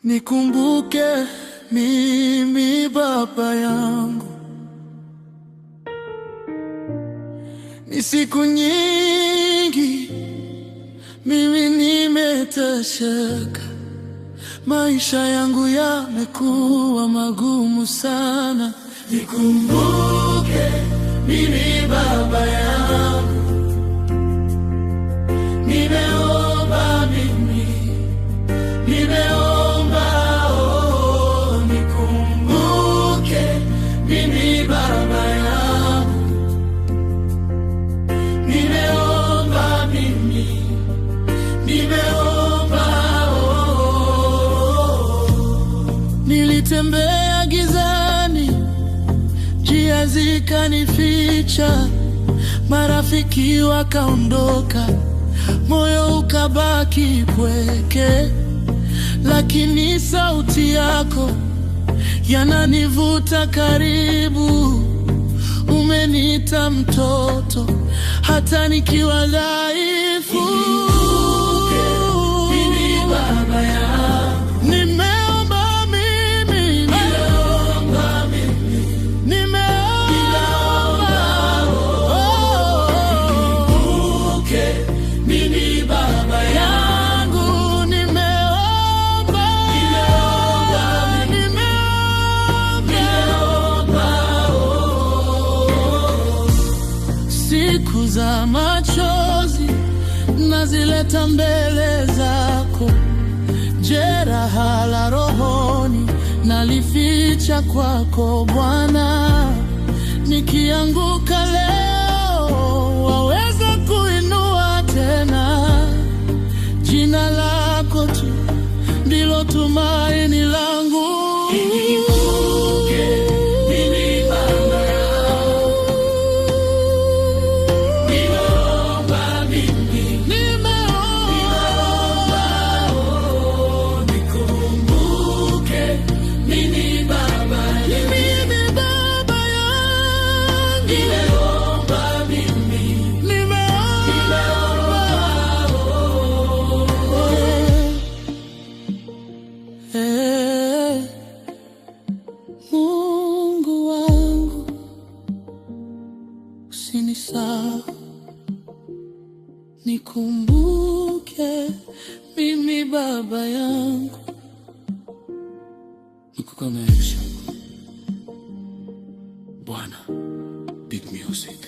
Nikumbuke mimi Baba yangu, ni siku nyingi mimi nimeteseka, maisha yangu yamekuwa magumu sana. Nikumbuke mimi Baba yangu, nimeomba mimi, nimeomba nikumbuke mimi Baba yangu, nimeomba mimi, nimeomba Nilitembea gizani, njia zikanificha, marafiki wakaondoka, moyo ukabaki pweke. Lakini sauti yako yananivuta karibu, umeniita mtoto hata nikiwa dhaifu. Baba yangu, nimeomba mimi, nimeomba mimi, nimeomba nikumbuke mimi Baba yangu, nimeomba, nimeomba siku za machozi nazileta mbele zako, jeraha la rohoni nalificha kwako Bwana. Nikianguka leo waweza kuinua tena, jina lako tu ndilo tumaini langu. Mungu wangu, usinisahau, nikumbuke mimi Baba yangu. Nikukomesha Bwana. Big Music.